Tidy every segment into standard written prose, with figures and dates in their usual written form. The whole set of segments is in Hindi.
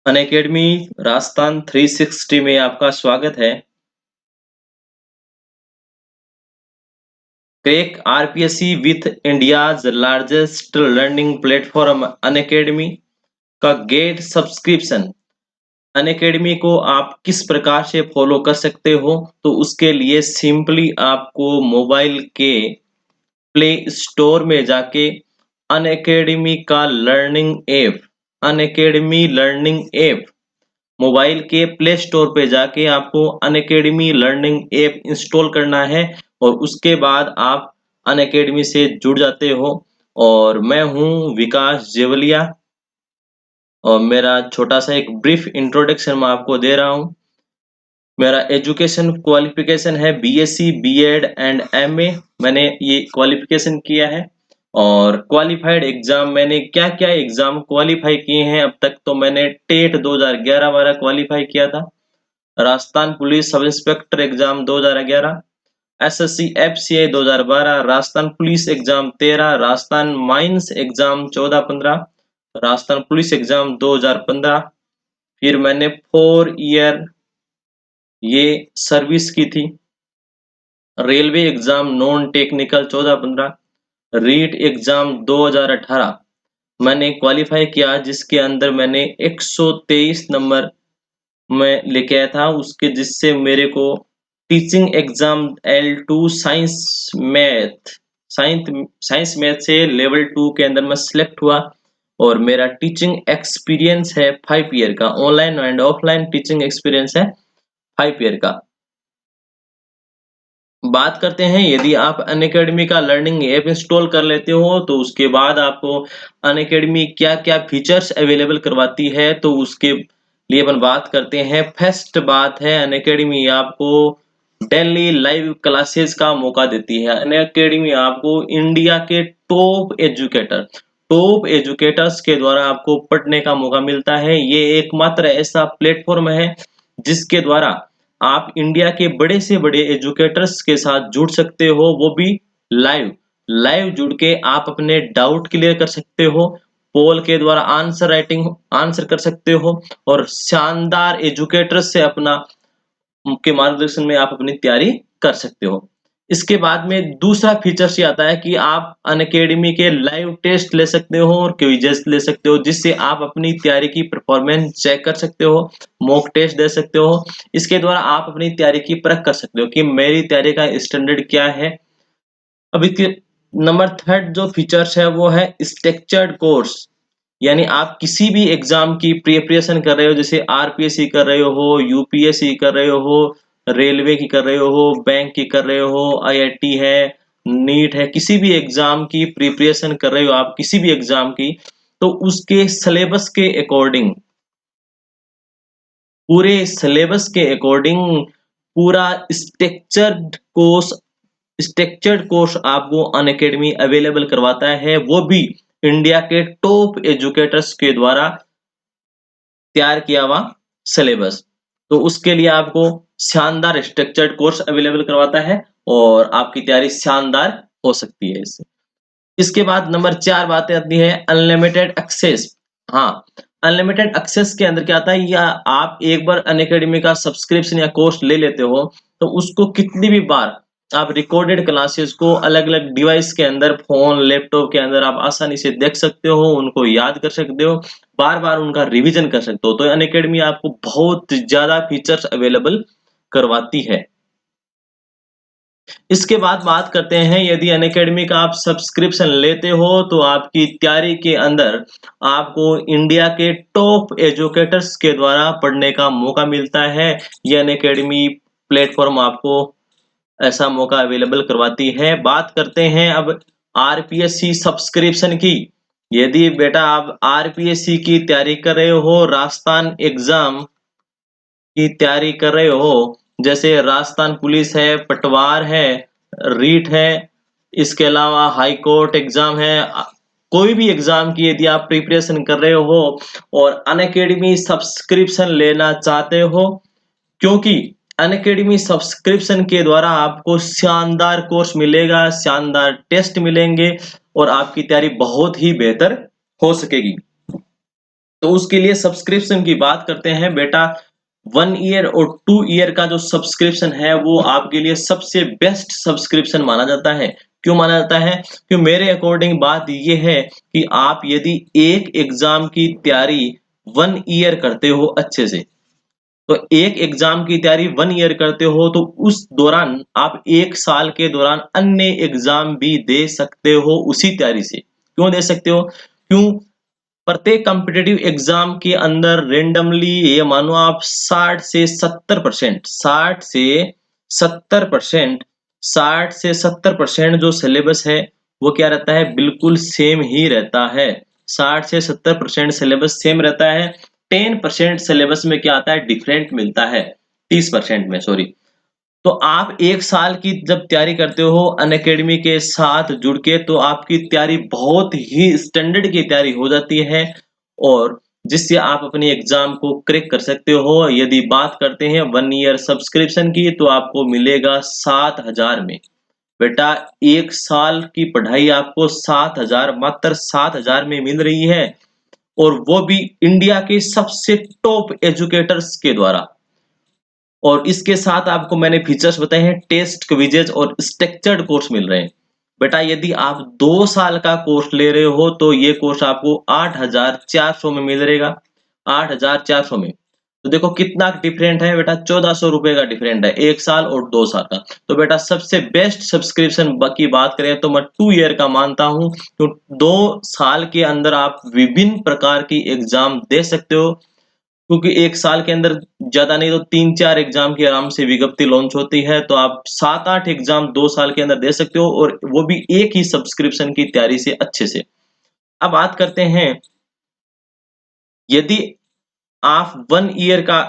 अनअकैडमी राजस्थान 360 में आपका स्वागत है। Crack RPSC with India's largest learning platform Unacademy का गेट सब्सक्रिप्शन। अनअकैडमी को आप किस प्रकार से फॉलो कर सकते हो? तो उसके लिए सिंपली आपको मोबाइल के प्ले स्टोर में जाके अनअकैडमी का अनअकैडमी लर्निंग ऐप मोबाइल के प्ले स्टोर पे जाके आपको अनअकैडमी लर्निंग ऐप इंस्टॉल करना है और उसके बाद आप अनअकैडमी से जुड़ जाते हो। और मैं हूँ विकास जेवलिया और मेरा छोटा सा एक ब्रीफ इंट्रोडक्शन मैं आपको दे रहा हूँ। मेरा एजुकेशन क्वालिफिकेशन है बीएससी बीएड एंड एमए। मैंने ये क्वालिफिकेशन किया है। और क्वालिफाइड एग्जाम मैंने क्या क्या एग्जाम क्वालिफाई किए हैं अब तक, तो मैंने टेट 2011-12 क्वालिफाई किया था, Rajasthan police sub inspector exam 2011, SSC FCI 2012, Rajasthan police exam 13, Rajasthan mines exam 14-15, Rajasthan police exam 2015। फिर मैंने 4 ईयर ये सर्विस की थी। Railway exam non technical 14-15, REET exam 2018 मैंने क्वालिफाई किया, जिसके अंदर मैंने 123 नंबर में लेके आया था उसके, जिससे मेरे को teaching exam L2 science math से लेवल 2 के अंदर मैं सिलेक्ट हुआ। और मेरा टीचिंग एक्सपीरियंस है 5 ईयर का, online and offline teaching experience है 5 ईयर का। बात करते हैं, यदि आप अनअकैडमी का लर्निंग ऐप इंस्टॉल कर लेते हो तो उसके बाद आपको अनअकैडमी क्या-क्या फीचर्स अवेलेबल करवाती है, तो उसके लिए अपन बात करते हैं। फर्स्ट बात है, अनअकैडमी आपको डेली लाइव क्लासेस का मौका देती है। अनअकैडमी आपको इंडिया के टॉप एजुकेटर्स के द्वारा आपको पढ़ने का मौका मिलता है। ये एकमात्र ऐसा प्लेटफॉर्म है जिसके द्वारा आप इंडिया के बड़े से बड़े एजुकेटर्स के साथ जुड़ सकते हो, वो भी लाइव लाइव जुड़ के आप अपने डाउट क्लियर कर सकते हो, पोल के द्वारा आंसर कर सकते हो और शानदार एजुकेटर्स से अपना के मार्गदर्शन में आप अपनी तैयारी कर सकते हो। इसके बाद में दूसरा फीचर्स ये आता है कि आप अनअकैडमी के लाइव टेस्ट ले सकते हो और क्विज़ेस ले सकते हो, जिससे आप अपनी तैयारी की परफॉर्मेंस चेक कर सकते हो, मॉक टेस्ट दे सकते हो। इसके द्वारा आप अपनी तैयारी की परख कर सकते हो कि मेरी तैयारी का स्टैंडर्ड क्या है। अब इसके नंबर थर्ड जो फीचर्स है वो है स्ट्रक्चर्ड कोर्स। यानी आप किसी भी एग्जाम की प्रिपरेशन कर रहे हो, जैसे आरपीएससी कर रहे हो, यूपीएससी कर रहे हो, रेलवे की कर रहे हो, बैंक की कर रहे हो, आईआईटी है, नीट है, किसी भी एग्जाम की प्रिपरेशन कर रहे हो आप, किसी भी एग्जाम की, तो उसके सिलेबस के अकॉर्डिंग, पूरे सिलेबस के अकॉर्डिंग पूरा स्ट्रक्चर्ड कोर्स आपको अनअकैडमी अवेलेबल करवाता है, वो भी इंडिया के टॉप एजुकेटर्स के द्वारा तैयार किया हुआ सिलेबस। तो उसके लिए आपको शानदार स्ट्रक्चर्ड कोर्स अवेलेबल करवाता है और आपकी तैयारी शानदार हो सकती है इससे। इसके बाद नंबर 4 बातें आती है अनलिमिटेड एक्सेस। हाँ, अनलिमिटेड एक्सेस के अंदर क्या आता है, या आप एक बार अनअकैडमी का सब्सक्रिप्शन या कोर्स ले लेते हो तो उसको कितनी भी बार आप रिकॉर्डेड क्लासेस को अलग-अलग डिवाइस के अंदर, फ़ोन, लैपटॉप के अंदर आप आसानी से देख सकते हो, उनको याद कर सकते हो, बार-बार उनका रिवीजन कर सकते हो। तो अनअकैडमी आपको बहुत ज़्यादा फीचर्स अवेलेबल करवाती है। इसके बाद बात करते हैं, यदि अनअकैडमी का आप सब्सक्रिप्शन लेते हो तो आपकी तैयारी के अंदर आपको इंडिया के टॉप एजुकेटर्स के द्वारा पढ़ने का मौका मिलता है। ये अनअकैडमी प्लेटफॉर्म आपको ऐसा मौका अवेलेबल करवाती है। बात करते हैं अब आरपीएससी सब्सक्रिप्शन की। यदि बेटा आप आरपीएससी की तैयारी कर रहे हो, राजस्थान एग्जाम की तैयारी कर रहे हो, जैसे राजस्थान पुलिस है, पटवार है, रीट है, इसके अलावा हाई कोर्ट एग्जाम है, कोई भी एग्जाम की यदि आप प्रिपरेशन कर रहे हो और अनअकैडमी सब्सक्रिप्शन लेना चाहते हो, क्योंकि अनअकैडमी सब्सक्रिप्शन के द्वारा आपको शानदार कोर्स मिलेगा, शानदार टेस्ट मिलेंगे और आपकी तैयारी बहुत ही बेहतर हो सकेगी। तो उसके लिए सब्सक्रिप्शन की बात करते हैं बेटा। 1 ईयर और 2 ईयर का जो सब्सक्रिप्शन है वो आपके लिए सबसे बेस्ट सब्सक्रिप्शन माना जाता है। क्यों माना जाता है? क्योंकि मेरे अकॉर्डिंग बात ये है कि आप यदि एक एग्जाम की तैयारी 1 ईयर करते हो अच्छे से, तो एक एग्जाम की तैयारी 1 ईयर करते हो तो उस दौरान आप 1 साल के दौरान अन्य एग्जाम भी दे सकते हो उसी तैयारी से। क्यों दे सकते हो? क्यों? प्रत्येक कॉम्पिटिटिव एग्जाम के अंदर रेंडमली ये मानो आप 60 से 70%, 60 जो सिलेबस है वो क्या रहता है? बिल्कुल सेम ही रहता है। 60 से 70% सिलेबस सेम रहता है। 10% सिलेबस में क्या आता है? डिफरेंट मिलता है। 30% में, सॉरी। तो आप 1 साल की जब तैयारी करते हो अनअकैडमी के साथ जुड़ के, तो आपकी तैयारी बहुत ही स्टैंडर्ड की तैयारी हो जाती है और जिससे आप अपने एग्ज़ाम को क्रैक कर सकते हो। यदि बात करते हैं 1 ईयर सब्सक्रिप्शन की, तो आपको मिलेगा 7,000 में। बेटा, 1 साल की पढ़ाई आपको 7,000, मात्र 7,000 में मिल रही है, और वो भी इंडिया के सबसे टॉप एजुकेटर्स के द्वारा। और इसके साथ आपको मैंने फीचर्स बताए हैं, टेस्ट, क्विजेज और स्ट्रक्चर्ड कोर्स मिल रहे हैं। बेटा, यदि आप 2 साल का कोर्स ले रहे हो तो ये कोर्स आपको 8,400 में मिल रहेगा, 8,400 में। तो देखो कितना डिफरेंट है बेटा, 1,400 रुपए का डिफरेंट है 1 साल और 2 साल का। तो बेटा, सबसे बेस्ट सब्सक्रिप्शन की बात करें तो मैं 2 ईयर का मानता हूँ। तो 2 साल के अंदर आप विभिन्न प्रकार की एग्जाम दे सकते हो, क्योंकि 1 साल के अंदर ज़्यादा नहीं तो 3-4 एग्ज़ाम की आराम से विज्ञप्ति लॉन्च होती है, तो आप 7-8 एग्ज़ाम 2 साल के अंदर दे सकते हो, और वो भी एक ही सब्सक्रिप्शन की तैयारी से अच्छे से। अब बात करते हैं, यदि आप 1 ईयर का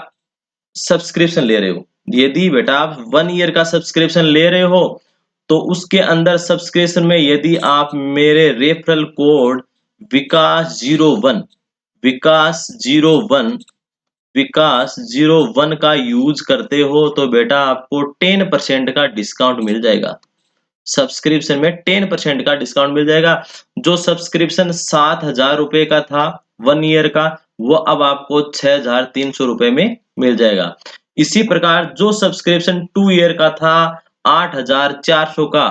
सब्सक्रिप्शन ले रहे हो, यदि बेटा आप 1 ईयर का सब्सक्रिप्शन ले रहे हो, तो उसके अंदर सब्सक्रिप्शन में यदि आप मेरे रेफरल कोड विकास 01, विकास 01 विकास 01 का यूज करते हो तो बेटा आपको 10% का डिस्काउंट मिल जाएगा। सब्सक्रिप्शन में 10% का डिस्काउंट मिल जाएगा। जो सब्सक्रिप्शन 7,000 रुपए का था 1 ईयर का, वो अब आपको 6,300 रुपए में मिल जाएगा। इसी प्रकार जो सब्सक्रिप्शन 2 ईयर का था 8,400 का,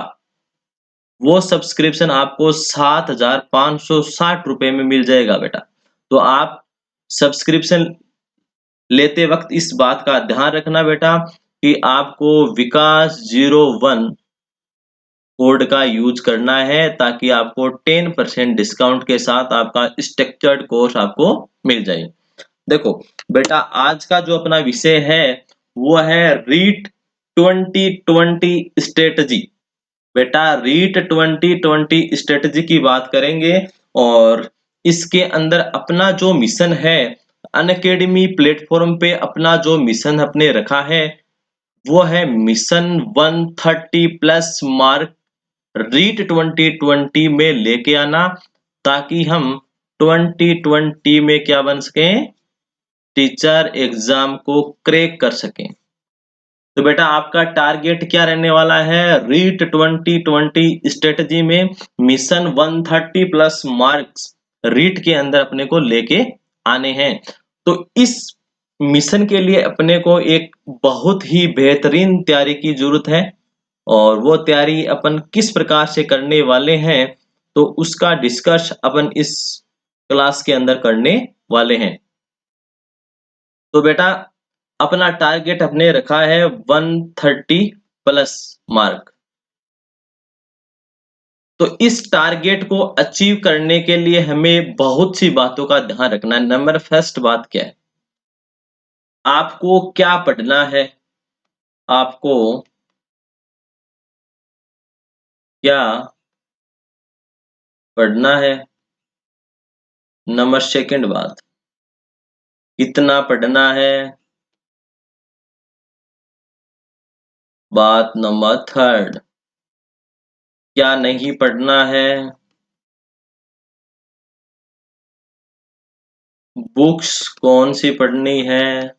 वो सब्सक्रिप्शन आपको 7,560 रुपए में मिल जाएगा बेटा। तो आप सब्सक्रिप्शन लेते वक्त इस बात का ध्यान रखना बेटा कि आपको विकास 01 कोड का यूज करना है, ताकि आपको 10% डिस्काउंट के साथ आपका स्ट्रक्चर्ड कोर्स आपको मिल जाए। देखो बेटा, आज का जो अपना विषय है वो है रीट 2020 स्ट्रेटजी। बेटा, रीट 2020 स्ट्रेटजी की बात करेंगे, और इसके अंदर अपना जो मिशन है, अनअकैडमी प्लेटफॉर्म पे अपना जो मिशन अपने रखा है वो है मिशन 130 प्लस मार्क रीट 2020 में लेके आना, ताकि हम 2020 में क्या बन सके? टीचर एग्जाम को क्रैक कर सकें। तो बेटा, आपका टारगेट क्या रहने वाला है? रीट 2020 स्ट्रेटजी में मिशन 130 प्लस मार्क्स रीट के अंदर अपने को लेके आने हैं। तो इस मिशन के लिए अपने को एक बहुत ही बेहतरीन तैयारी की जरूरत है, और वो तैयारी अपन किस प्रकार से करने वाले हैं, तो उसका डिस्कस अपन इस क्लास के अंदर करने वाले हैं। तो बेटा, अपना टारगेट अपने रखा है 130 प्लस मार्क। तो इस टारगेट को अचीव करने के लिए हमें बहुत सी बातों का ध्यान रखना है। नंबर फर्स्ट बात क्या है? आपको क्या पढ़ना है? आपको क्या पढ़ना है? नंबर सेकंड बात, कितना पढ़ना है? बात नंबर थर्ड, क्या नहीं पढ़ना है? बुक्स कौन सी पढ़नी है?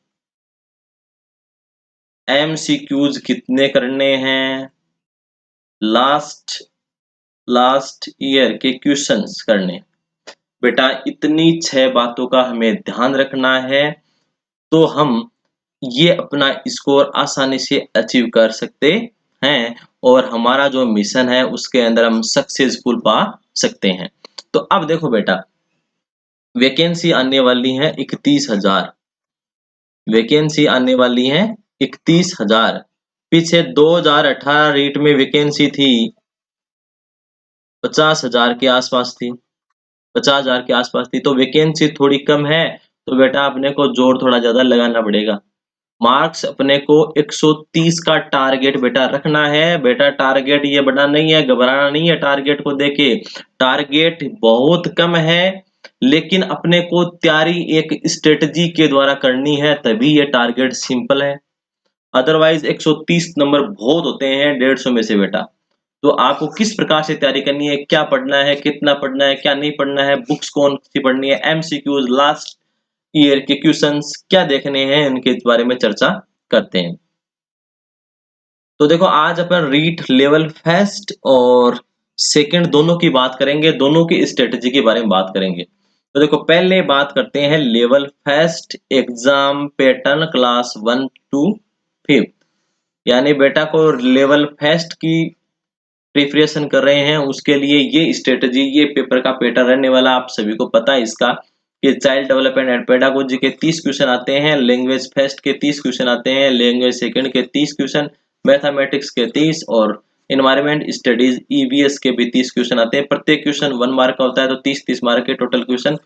एमसीक्यूज कितने करने हैं? लास्ट लास्ट ईयर के क्वेश्चंस करने। बेटा इतनी 6 बातों का हमें ध्यान रखना है, तो हम ये अपना स्कोर आसानी से अचीव कर सकते हैं और हमारा जो मिशन है उसके अंदर हम सक्सेसफुल पा सकते हैं। तो अब देखो बेटा, वैकेंसी आने वाली है 31,000। वैकेंसी आने वाली है 31,000। पीछे 2018 रीट में वैकेंसी थी 50,000 के आसपास थी। 50,000 के आसपास थी, तो वैकेंसी थोड़ी कम है, तो बेटा अपने को जोर थोड़ा ज़्यादा लगाना पड़ेगा। मार्क्स अपने को 130 का टारगेट बेटा रखना है। बेटा टारगेट ये बड़ा नहीं है, घबराना नहीं है टारगेट को देख के। टारगेट बहुत कम है, लेकिन अपने को तैयारी एक स्ट्रेटजी के द्वारा करनी है, तभी ये टारगेट सिंपल है। अदरवाइज 130 नंबर बहुत होते हैं 150 में से बेटा। तो आपको किस प्रकार से तैयारी करनी है, क्या पढ़ना है, कितना पढ़ना है, क्या नहीं पढ़ना है, बुक्स कौन सी पढ़नी है, एमसीक्यूज, लास्ट ईयर के क्वेश्चंस क्या देखने हैं, इनके बारे में चर्चा करते हैं। तो देखो आज अपन रीट लेवल फर्स्ट और सेकंड दोनों की बात करेंगे, दोनों की स्ट्रेटजी के बारे में बात करेंगे। तो देखो पहले बात करते हैं level first exam pattern class 1 to 5, यानी बेटा को लेवल फर्स्ट की प्रिपरेशन कर रहे हैं उसके लिए ये स्ट्रेटजी, ये पेपर का पैटर्न रहने वाला। आप सभी को पता है इसका कि चाइल्ड डेवलपमेंट एंड पेडागोजी के 30 क्वेश्चन आते हैं, लैंग्वेज फर्स्ट के 30 क्वेश्चन आते हैं, लैंग्वेज सेकंड के 30 क्वेश्चन, मैथमेटिक्स के 30 और एनवायरमेंट स्टडीज ईवीएस के भी 30 क्वेश्चन आते हैं। प्रत्येक क्वेश्चन 1 मार्क का होता है, तो 30-30 मार्क के टोटल क्वेश्चन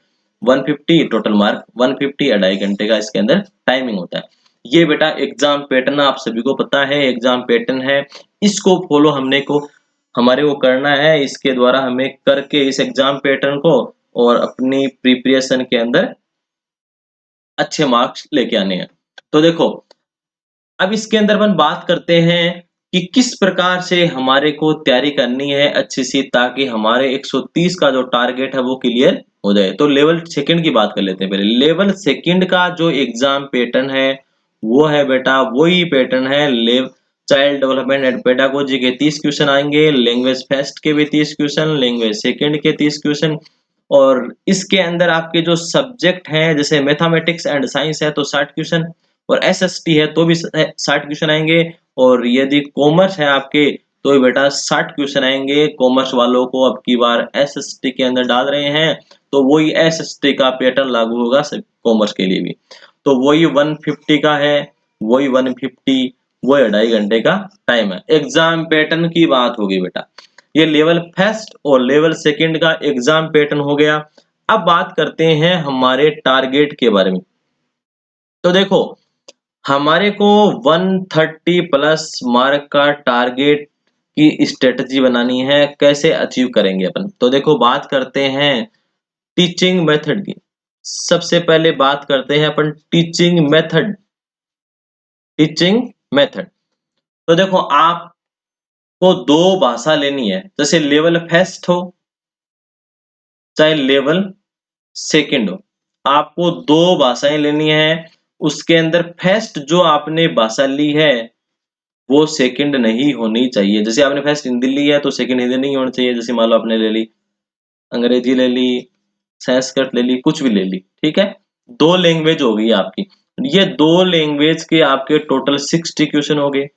150, टोटल मार्क 150, 2.5 घंटे का इसके अंदर टाइमिंग होता है। ये बेटा एग्जाम पैटर्न आप सभी को पता है, एग्जाम पैटर्न है, इसको फॉलो हमारे को करना है। इसके द्वारा हमें करके इस एग्जाम पैटर्न को और अपनी प्रिपरेशन के अंदर अच्छे मार्क्स लेके आने हैं। तो देखो अब इसके अंदर अपन बात करते हैं कि किस प्रकार से हमारे को तैयारी करनी है अच्छी सी, ताकि हमारे 130 का जो टारगेट है वो क्लियर हो जाए। तो लेवल सेकंड की बात कर लेते हैं। पहले लेवल सेकंड का जो एग्जाम पैटर्न है वो है बेटा वही पैटर्न है। चाइल्ड डेवलपमेंट एंड पेडागोजी के 30 क्वेश्चन आएंगे, लैंग्वेज फर्स्ट के भी 30 क्वेश्चन, लैंग्वेज सेकंड के 30 क्वेश्चन, और इसके अंदर आपके जो सब्जेक्ट हैं जैसे मैथमेटिक्स एंड साइंस है तो 60 क्वेश्चन, और एसएसटी है तो भी 60 क्वेश्चन आएंगे, और यदि कॉमर्स है आपके तो बेटा 60 क्वेश्चन आएंगे। कॉमर्स वालों को अब की बार एसएसटी के अंदर डाल रहे हैं, तो वही एसएसटी का पैटर्न लागू होगा कॉमर्स के लिए भी। तो वही 150 का है, वही 150, वही 2.5 घंटे का टाइम है। एग्जाम पैटर्न की बात होगी बेटा, ये लेवल फर्स्ट और लेवल सेकंड का एग्जाम पैटर्न हो गया। अब बात करते हैं हमारे टारगेट के बारे में। तो देखो हमारे को 130 प्लस मार्क का टारगेट की स्ट्रेटजी बनानी है, कैसे अचीव करेंगे अपन। तो देखो बात करते हैं टीचिंग मेथड की। सबसे पहले बात करते हैं अपन टीचिंग मेथड। टीचिंग मेथड, तो देखो आपको दो भाषा लेनी है, जैसे लेवल फर्स्ट हो चाहे लेवल सेकंड हो, आपको दो भाषाएं लेनी है। उसके अंदर फर्स्ट जो आपने भाषा ली है वो सेकंड नहीं होनी चाहिए। जैसे आपने फर्स्ट हिंदी ली है तो सेकंड हिंदी नहीं होनी चाहिए। जैसे मान लो आपने ले ली अंग्रेजी, ले ली संस्कृत, ले ली कुछ भी ले ली, ठीक है, दो लैंग्वेज हो गई आपकी। ये दो लैंग्वेज के आपके टोटल 60 क्वेश्चन हो गए।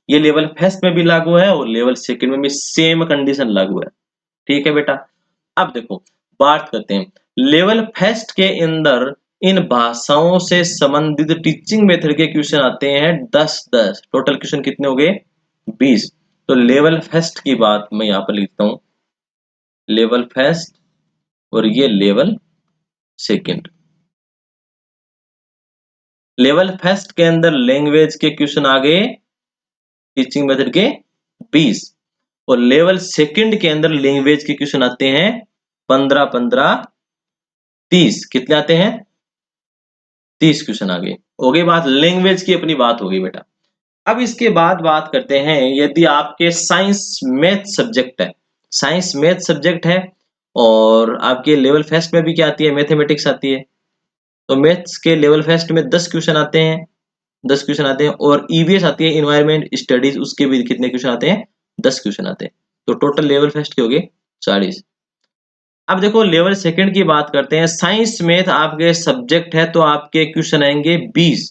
ये लेवल फर्स्ट में भी लागू है और लेवल सेकंड में भी सेम कंडीशन लागू है, ठीक है बेटा। अब देखो बात करते हैं लेवल फर्स्ट के अंदर इन भाषाओं से संबंधित टीचिंग मेथड के क्वेश्चन आते हैं 10-10, टोटल क्वेश्चन कितने हो गए 20। तो लेवल फर्स्ट की बात मैं यहाँ पर लिखता हूँ, लेवल फर्स्ट और ये लेवल सेकंड। लेवल फर्स्ट के अंदर लैंग्वेज के क्वेश्चन आ गए टीचिंग मेथड के 20, और लेवल सेकंड के अंदर लैंग्वेज के क्वेश्चन आते हैं 15-15, 30, कितने आते हैं 30 क्वेश्चन आ गए। हो गई बात, लैंग्वेज की अपनी बात होगी बेटा। अब इसके बाद बात करते हैं यदि आपके साइंस मैथ सब्जेक्ट है, साइंस मैथ सब्जेक्ट है और आपके लेवल फर्स्ट में भी क्या आती है, मैथमेटिक्स आती है, तो मैथ्स के लेवल फर्स्ट में 10 क्वेश्चन आते हैं, 10 क्वेश्चन आते हैं, और ईवीएस आती है इन्वायरमेंट स्टडीज, उसके भी कितने क्वेश्चन आते हैं 10 क्वेश्चन आते हैं। तो टोटल लेवल फर्स्ट के हो गए 40। अब देखो लेवल सेकंड की बात करते हैं। साइंस मैथ आपके सब्जेक्ट है तो आपके क्वेश्चन आएंगे 20।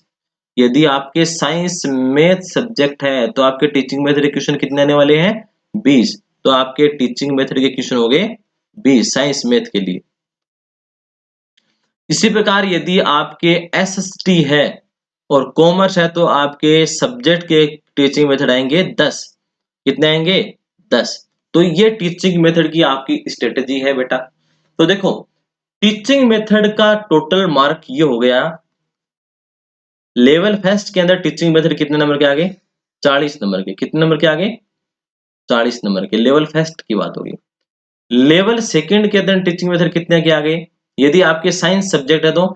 यदि आपके साइंस मैथ सब्जेक्ट है तो आपके टीचिंग मेथड के क्वेश्चन कितने आने वाले हैं? 20। तो आपके टीचिंग मेथड के क्वेश्चन हो गए 20 साइंस मैथ के लिए। इसी प्रकार यदि आपके एसएसटी है और कॉमर्स है तो आपके सब्जेक्ट के टीचिंग मेथड आएंगे 10। कितने आएंगे? 10। तो ये टीचिंग मेथड की आपकी स्ट्रेटेजी है बेटा। तो देखो टीचिंग मेथड का टोटल मार्क ये हो गया। लेवल फर्स्ट के अंदर टीचिंग मेथड कितने नंबर के आगे? 40 नंबर के। कितने नंबर के आगे? 40 नंबर के। लेवल फर्स्ट की बात होगी। लेवल सेकंड के अंदर टीचिंग मेथड कितने के आगे? यदि आपके साइंस सब्जेक्ट है तो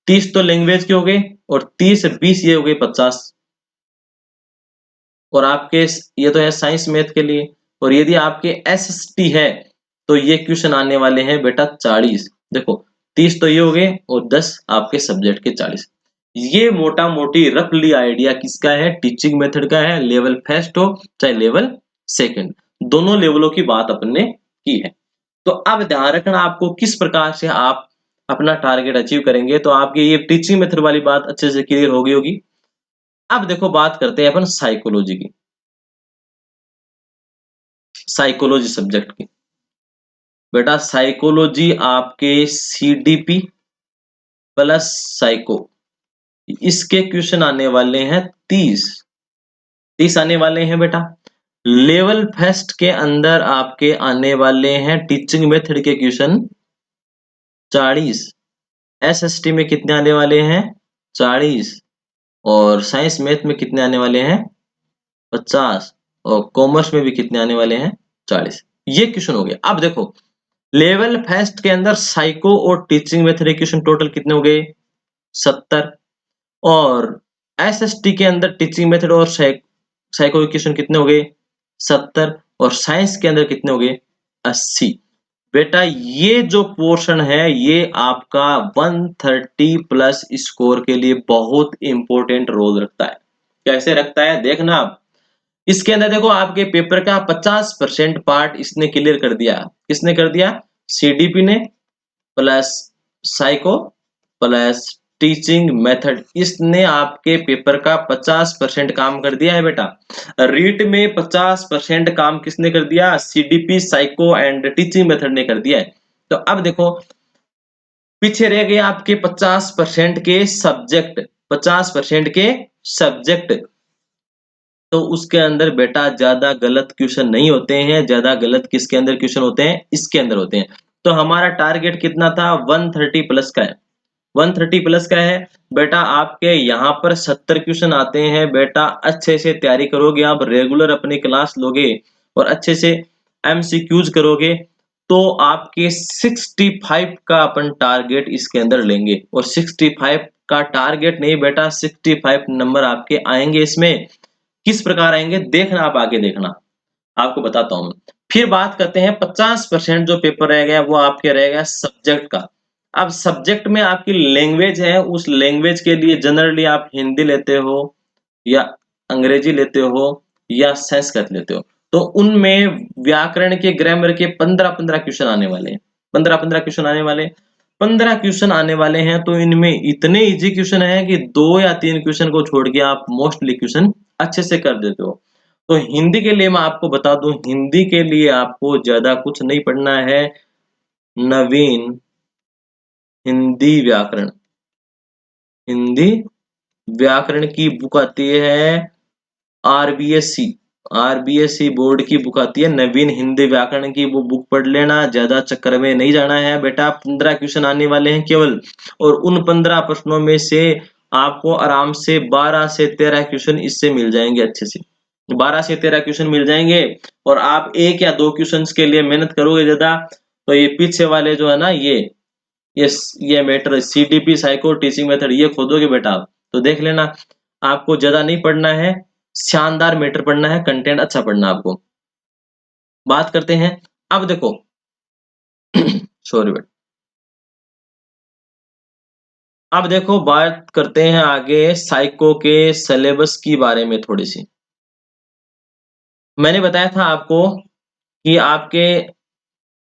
30 तो लैंग्वेज के हो गए और 30 20 ये हो गए 50। और आपके ये तो है साइंस मैथ के लिए। और यदि आपके एसएसटी है तो ये क्वेश्चन आने वाले हैं बेटा 40। देखो 30 तो ये हो गए और 10 आपके सब्जेक्ट के 40। ये मोटा मोटी रफली आइडिया किसका है? टीचिंग मेथड का है। लेवल फर्स्ट हो चाहे लेवल सेकंड, दोनों लेवलों की बात अपन ने की है। तो अब ध्यान रखना आपको किस प्रकार से आप अपना टारगेट अचीव करेंगे। तो आपकी ये टीचिंग मेथड वाली बात अच्छे से क्लियर हो गई होगी। अब देखो बात करते हैं अपन साइकोलॉजी की, साइकोलॉजी सब्जेक्ट की। बेटा साइकोलॉजी आपके सीडीपी प्लस साइको, इसके क्वेश्चन आने वाले हैं 30। 30 आने वाले हैं बेटा। लेवल फर्स्ट के अंदर आपके आने वाले हैं टीचिंग मेथड के क्वेश्चन 40। एसएसटी में कितने आने वाले हैं? 40। और साइंस मैथ में कितने आने वाले हैं? 50। और कॉमर्स में भी कितने आने वाले हैं? 40। ये क्वेश्चन हो गया। अब देखो लेवल फर्स्ट के अंदर साइको और टीचिंग मेथड के क्वेश्चन टोटल कितने हो गए? 70। और एसएसटी के अंदर टीचिंग मेथड और साइको के क्वेश्चन कितने हो गए? 70। और साइंस के अंदर कितने हो गए? 80। बेटा ये जो पोर्शन है ये आपका 130 प्लस स्कोर के लिए बहुत इंपॉर्टेंट रोल रखता है। कैसे रखता है देखना आप। इसके अंदर देखो आपके पेपर का 50% पार्ट इसने क्लियर कर दिया। किसने कर दिया? सीडीपी ने plus psycho plus teaching method, इसने आपके पेपर का 50% काम कर दिया है बेटा। रीट में 50% काम किसने कर दिया? CDP psycho and teaching method ने कर दिया है। तो अब देखो पीछे रह गए आपके 50% के सब्जेक्ट। 50% के सब्जेक्ट, तो उसके अंदर बेटा ज्यादा गलत क्वेश्चन नहीं होते हैं। ज्यादा गलत किसके अंदर क्वेश्चन होते हैं? इसके अंदर होते हैं। तो हमारा टारगेट कितना था? 130 प्लस का है। 130 प्लस का है बेटा। आपके यहाँ पर 70 क्वेश्चन आते हैं बेटा। अच्छे से तैयारी करोगे, आप रेगुलर अपनी क्लास लोगे और अच्छे से एमसीक्यूज करोगे तो आपके 65 का अपन टारगेट इसके अंदर लेंगे। और 65 का टारगेट नहीं बेटा, 65 नंबर आपके आएंगे। इसमें किस प्रकार आएंगे देखना, आप आगे देखना, आपको बताता हूं। फिर बात करते हैं 50% जो पेपर रह गया वो आपके रह गया सब्जेक्ट का। अब सब्जेक्ट में आपकी लैंग्वेज है, उस लैंग्वेज के लिए जनरली आप हिंदी लेते हो या अंग्रेजी लेते हो या संस्कृत लेते हो। तो उनमें व्याकरण के ग्रामर के 15-15 क्वेश्चन आने वाले हैं। 15-15 क्वेश्चन आने वाले, 15 क्वेश्चन आने वाले हैं। तो इनमें इतने इजी क्वेश्चन हैं कि 2 या 3 क्वेश्चन को छोड़ के आप मोस्टली क्वेश्चन अच्छे से कर देते हो। तो हिंदी के लिए मैं आपको बता दूं, हिंदी के लिए आपको ज्यादा कुछ नहीं पढ़ना है। नवीन हिंदी व्याकरण, हिंदी व्याकरण की बुक आती है आरबीएससी, आरबीएससी बोर्ड की बुक आती है नवीन हिंदी व्याकरण की। वो बुक पढ़ लेना, ज्यादा चक्कर में नहीं जाना है बेटा। 15 क्वेश्चन आने वाले हैं केवल, और उन 15 प्रश्नों में से आपको आराम से 12 से 13 क्वेश्चन इससे मिल जाएंगे अच्छे से। 12 से 13 क्वेश्चन मिल जाएंगे। और आप 1 या 2 क्वेश्चंस के लिए मेहनत करोगे ज्यादा तो ये पीछे वाले जो है ना ये ये matter CDP psycho teaching method ये खोदोगे बेटा आप तो देख लेना। आपको ज्यादा नहीं पढ़ना है, शानदार मैटर पढ़ना है, कंटेंट अच्छा पढ़ना है आपको। बात करते हैं अब देखो सॉरी बेटा। अब देखो बात करते हैं आगे साइको के सिलेबस की बारे में थोड़ी सी। मैंने बताया था आपको कि आपके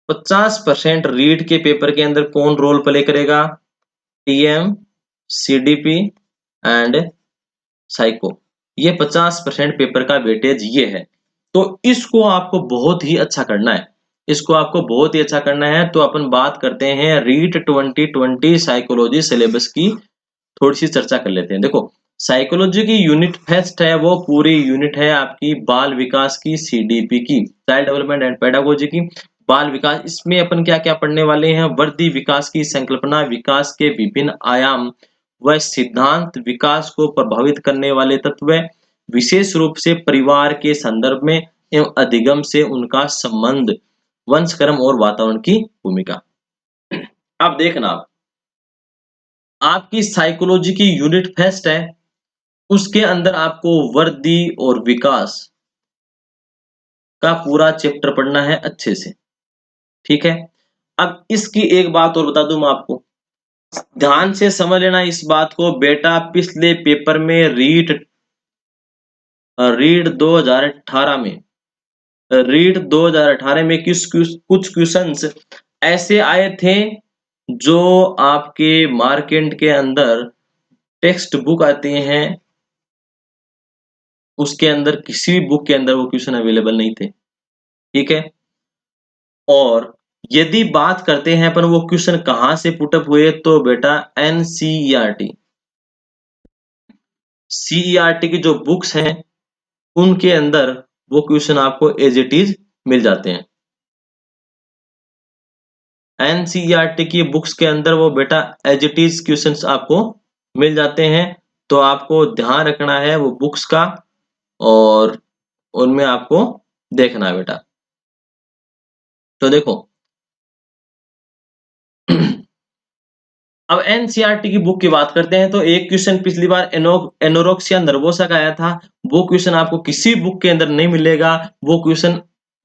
50% रीट के पेपर के अंदर कौन रोल प्ले करेगा? TM, CDP and psycho. ये 50% पेपर का वेटेज ये है। तो इसको आपको बहुत ही अच्छा करना है। इसको आपको बहुत ही अच्छा करना है। तो अपन बात करते हैं रीट 2020 साइकोलॉजी सिलेबस की थोड़ी सी चर्चा कर लेते हैं। देखो, साइकोलॉजी की यूनिट फर्स्ट है, वो पूरी यूनिट है आपकी बाल विकास की, सीडीपी की, चाइल्ड डेवलपमेंट एंड पेडागोजी की। बाल विकास, इसमें अपन क्या क्या पढ़ने वाले हैं? वर्दी विकास की संकल्पना, विकास के विभिन्न आयाम व सिद्धांत, विकास को प्रभावित करने वाले तत्व, विशेष रूप से परिवार के संदर्भ में एवं अधिगम से उनका संबंध, वंश कर्म और वातावरण की भूमिका। अब देखना, आपकी साइकोलॉजी की यूनिट फर्स्ट है, उसके अंदर आपको वर्दी और विकास का पूरा चैप्टर पढ़ना है अच्छे से, ठीक है। अब इसकी एक बात और बता दूं मैं आपको, ध्यान से समझ लेना इस बात को बेटा। पिछले पेपर में रीड 2018 में कुछ क्वेश्चंस ऐसे आए थे जो आपके मार्केट के अंदर टेक्स्ट बुक आते हैं, उसके अंदर किसी भी बुक के अंदर वो क्वेश्चन अवेलेबल नहीं थे, ठीक है। और यदि बात करते हैं अपन वो क्वेश्चन कहां से पुटअप हुए, तो बेटा एनसीईआरटी, सीईआरटी की जो बुक्स हैं उनके अंदर वो क्वेश्चन आपको एज इट इज मिल जाते हैं। एनसीईआरटी की बुक्स के अंदर वो बेटा एज इट इज क्वेश्चंस आपको मिल जाते हैं। तो आपको ध्यान रखना है वो बुक्स का, और उनमें आपको देखना है बेटा। तो देखो, अब एनसीईआरटी की बुक की बात करते हैं, तो एक क्वेश्चन पिछली बार एनोरेक्सिया नर्वोसा का आया था। वो क्वेश्चन आपको किसी बुक के अंदर नहीं मिलेगा, वो क्वेश्चन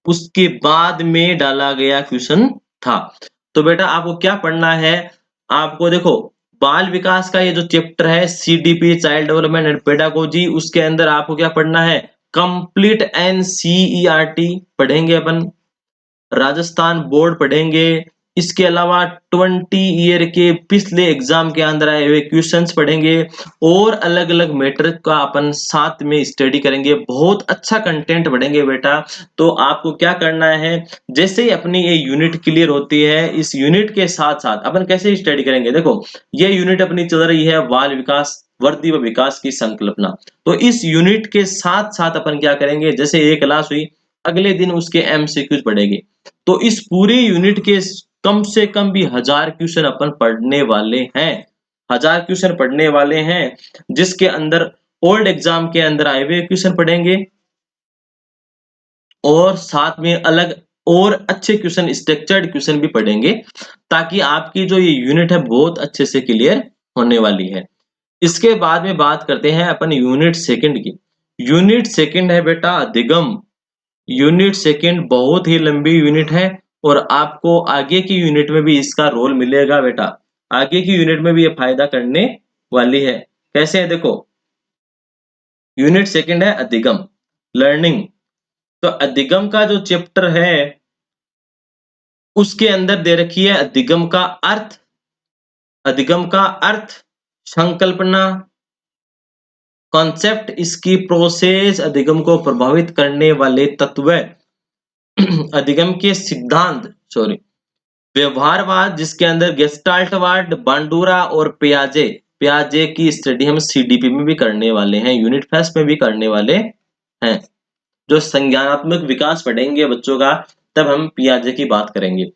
उसके बाद में डाला गया क्वेश्चन था। तो बेटा आपको क्या पढ़ना है? आपको देखो, बाल विकास का ये जो चैप्टर है, CDP, child development and pedagogy, उसके अंदर आपको क्या पढ़ना है? कंप्लीट एनसीईआरटी पढ़ेंगे अपन, राजस्थान बोर्ड पढ़ेंगे, इसके अलावा 20 ईयर के पिछले एग्जाम के अंदर आए हुए क्वेश्चंस पढ़ेंगे, और अलग अलग मैटर का अपन साथ में स्टडी करेंगे। बहुत अच्छा कंटेंट पढ़ेंगे बेटा। तो आपको क्या करना है, जैसे ही अपनी ये यूनिट क्लियर होती है, इस यूनिट के साथ साथ अपन कैसे स्टडी करेंगे? देखो, ये यूनिट अपनी चल रही है बाल विकास, वर्दी व विकास की संकल्पना। तो इस यूनिट के साथ साथ अपन क्या करेंगे, जैसे ये क्लास हुई, अगले दिन उसके एमसीक्यूज पढ़ेंगे। तो इस पूरी यूनिट के कम से कम भी 1000 क्वेश्चन अपन पढ़ने वाले हैं, 1000 क्वेश्चन पढ़ने वाले हैं, जिसके अंदर ओल्ड एग्जाम के अंदर आए हुए क्वेश्चन पढ़ेंगे, और साथ में अलग और अच्छे क्वेश्चन, स्ट्रक्चर्ड क्वेश्चन भी पढ़ेंगे, ताकि आपकी जो ये यूनिट है बहुत अच्छे से क्लियर होने वाली है। इसके बाद में बात करते हैं अपन यूनिट सेकंड की। यूनिट सेकंड है बेटा अधिगम। यूनिट सेकंड बहुत ही लंबी यूनिट है, और आपको आगे की यूनिट में भी इसका रोल मिलेगा बेटा। आगे की यूनिट में भी ये फायदा करने वाली है। कैसे है देखो, यूनिट सेकंड है अधिगम, लर्निंग। तो अधिगम का जो चैप्टर है, उसके अंदर दे रखी है अधिगम का अर्थ, अधिगम का अर्थ, संकल्पना, कॉन्सेप्ट, इसकी प्रोसेस, अधिगम को प्रभावित करने वाले तत्व, अधिगम के सिद्धांत, सॉरी, व्यवहारवाद, जिसके अंदर गेस्टाल्टवाद, बांडूरा और पियाजे, पियाजे की स्टडी हम सीडीपी में भी करने वाले हैं, यूनिट फर्स्ट में भी करने वाले हैं। जो संज्ञानात्मक विकास पढ़ेंगे बच्चों का, तब हम पियाजे की बात करेंगे।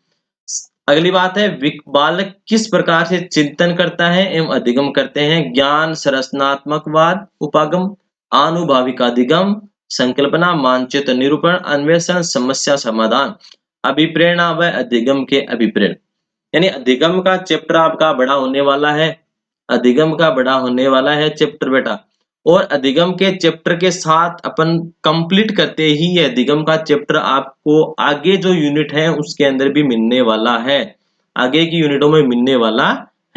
अगली बात है बालक किस प्रकार से चिंतन करता है एवं अधिगम करते हैं। ज्ञान संरचनात्मकवाद, उपागम, आनुभाविकाधिगम, संकल्पना, मानचित्र निरूपण, अन्वेषण, समस्या समाधान, अभिप्रेरणा व अधिगम के अभिप्रेरण। यानी अधिगम का चैप्टर आपका बड़ा होने वाला है, अधिगम का बड़ा होने वाला है चैप्टर बेटा। और अधिगम के चैप्टर के साथ अपन कंप्लीट करते ही ये अधिगम का चैप्टर आपको आगे जो यूनिट है उसके अंदर भी मिलने वाला है, आगे की यूनिटों में मिलने वाला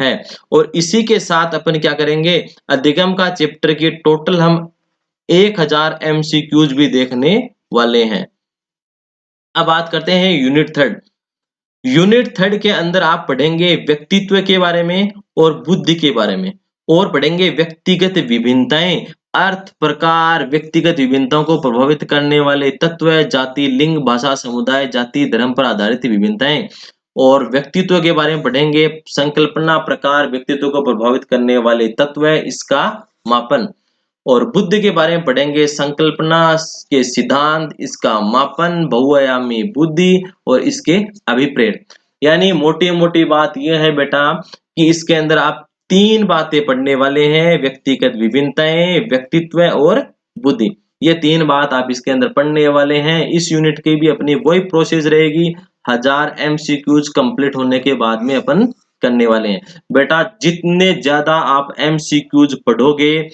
है। और इसी के साथ अपन क्या करेंगे, अधिगम का चैप्टर की टोटल हम 1000 एमसीक्यूज भी देखने वाले हैं। अब बात करते हैं यूनिट थर्ड। यूनिट थर्ड के अंदर आप पढ़ेंगे व्यक्तित्व के बारे में और बुद्धि के बारे में, और पढ़ेंगे व्यक्तिगत विभिन्नताएं, अर्थ, प्रकार, व्यक्तिगत विभिन्नताओं को प्रभावित करने वाले तत्व, जाति, लिंग, भाषा, समुदाय, जाति, धर्म पर आधारित विभिन्नताएं। और व्यक्तित्व के बारे में पढ़ेंगे संकल्पना, प्रकार, व्यक्तित्व को प्रभावित करने वाले तत्व, इसका मापन। और बुद्धि के बारे में पढ़ेंगे संकल्पना के सिद्धांत, इसका मापन, बहुआयामी बुद्धि और इसके अभिप्रेत। यानी मोटी मोटी बात यह है बेटा कि इसके अंदर आप तीन बातें पढ़ने वाले हैं, व्यक्तिगत विभिन्नताएं, व्यक्तित्व और बुद्धि। ये तीन बात आप इसके अंदर पढ़ने वाले हैं। इस यूनिट की भी अपनी वही प्रोसेस रहेगी, 1000 एमसीक्यूज कंप्लीट होने के बाद में अपन करने वाले हैं। बेटा जितने ज्यादा आप एमसीक्यूज पढ़ोगे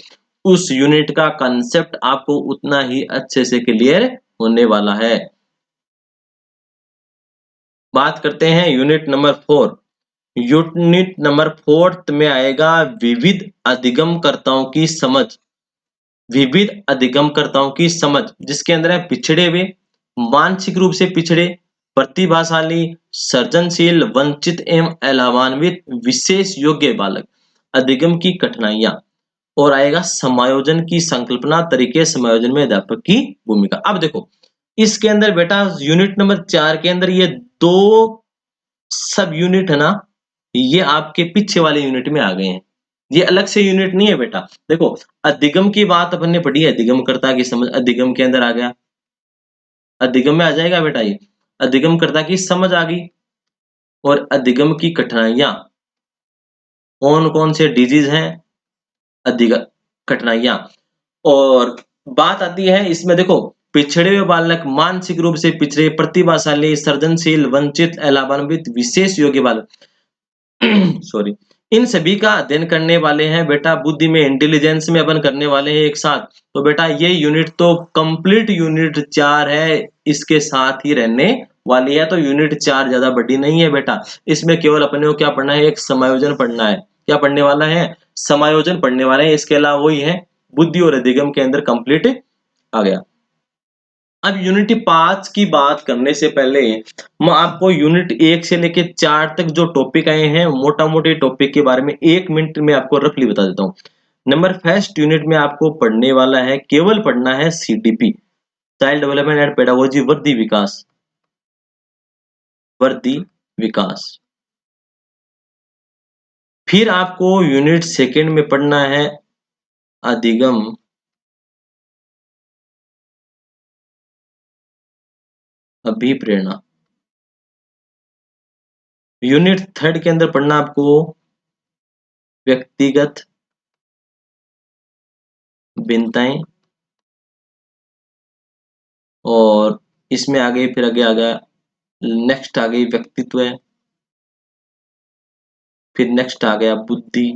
उस यूनिट का कंसेप्ट आपको उतना ही अच्छे से क्लियर होने वाला है। बात करते हैं यूनिट नंबर 4। यूनिट नंबर 4 में आएगा विविध अधिगमकर्ताओं की समझ। विविध अधिगमकर्ताओं की समझ, जिसके अंदर है पिछड़े हुए, मानसिक रूप से पिछड़े, प्रतिभाशाली, सृजनशील, वंचित एवं अलावान्वित, विशेष योग्य बालक, अधिगम की कठिनाइयां, और आएगा समायोजन की संकल्पना, तरीके समायोजन में अध्यापक की भूमिका। अब देखो इसके अंदर बेटा यूनिट नंबर 4 के अंदर ये दो सब यूनिट है ना, ये आपके पीछे वाले यूनिट में आ गए हैं। ये अलग से यूनिट नहीं है बेटा। देखो अधिगम की बात अपन ने पढ़ी है, अधिगमकर्ता की समझ अधिगम के अंदर आ गया, अधिगम में आ जाएगा बेटा ये, अधिगमकर्ता की समझ आ गई। और अधिगम की कठिनाइयां, कौन कौन से डिजीज हैं, अधिगम कठिनाइयां। और बात आती है इसमें देखो पिछड़े हुए बालक, मानसिक रूप से पिछड़े, प्रतिभाशाली, सृजनशील, वंचित, अलावान्वित, विशेष योग्य बालक सॉरी, इन सभी का अध्ययन करने वाले हैं बेटा। बुद्धि में, इंटेलिजेंस में अपन करने वाले हैं एक साथ। तो बेटा ये यूनिट तो कंप्लीट यूनिट 4 है, इसके साथ ही रहने वाली है। तो यूनिट 4 ज्यादा बड़ी नहीं है बेटा। इसमें केवल अपने को क्या पढ़ना है, एक समायोजन पढ़ना है। क्या पढ़ने वाला है, समायोजन पढ़ने वाले हैं। इसके अलावा वही है बुद्धि और अधिगम के अंदर कंप्लीट आ गया। अब यूनिट 5 की बात करने से पहले मैं आपको यूनिट 1 से लेके 4 तक जो टॉपिक आए हैं मोटा मोटे टॉपिक के बारे में 1 मिनट में आपको रफली बता देता हूँ। नंबर फर्स्ट यूनिट में आपको पढ़ने वाला है, केवल पढ़ना है CDP, child development and pedagogy, वर्दी विकास, वर्दी विकास। फिर आपको यूनिट सेकंड में पढ़ना है अधिगम, अभिप्रेरणा। यूनिट थर्ड के अंदर पढ़ना आपको व्यक्तिगत भिन्नताएं, और इसमें आ गई, फिर आगे आ गया नेक्स्ट आ गई व्यक्तित्व, फिर नेक्स्ट आ गया बुद्धि।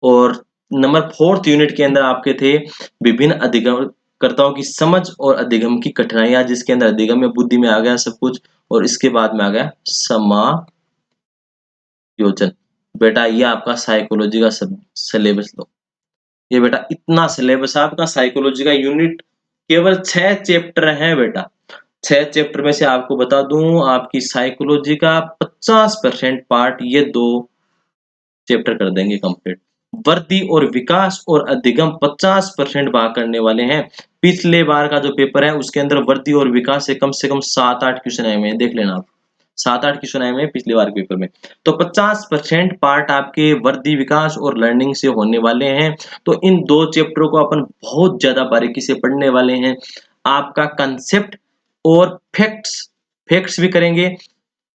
और नंबर 4th यूनिट के अंदर आपके थे विभिन्न अधिगमकर्ताओं की समझ और अधिगम की कठिनाइयां, जिसके अंदर अधिगम में, बुद्धि में आ गया सब कुछ, और इसके बाद में आ गया समायोजन। बेटा ये आपका साइकोलॉजी का सब सिलेबस लो। ये बेटा इतना सिलेबस आपका साइकोलॉजी का यूनिट, केवल 6 चैप्टर है बेटा। 6 चैप्टर में से आपको बता दूं आपकी साइकोलॉजी का 50% पार्ट ये 2 चैप्टर कर देंगे कंप्लीट। वर्दी और विकास और अधिगम 50% भाग करने वाले हैं। पिछले बार का जो पेपर है उसके अंदर वर्दी और विकास से कम 7-8 क्वेश्चन आए हुए हैं, देख लेना आप। 7-8 क्वेश्चन आए हुए हैं पिछले बार के पेपर में। तो 50% पार्ट आपके वर्दी विकास और लर्निंग से होने वाले हैं। तो इन 2 चैप्टरों को अपन बहुत ज्यादा बारीकी से पढ़ने वाले हैं। आपका कंसेप्ट और फैक्ट्स, फैक्ट्स भी करेंगे,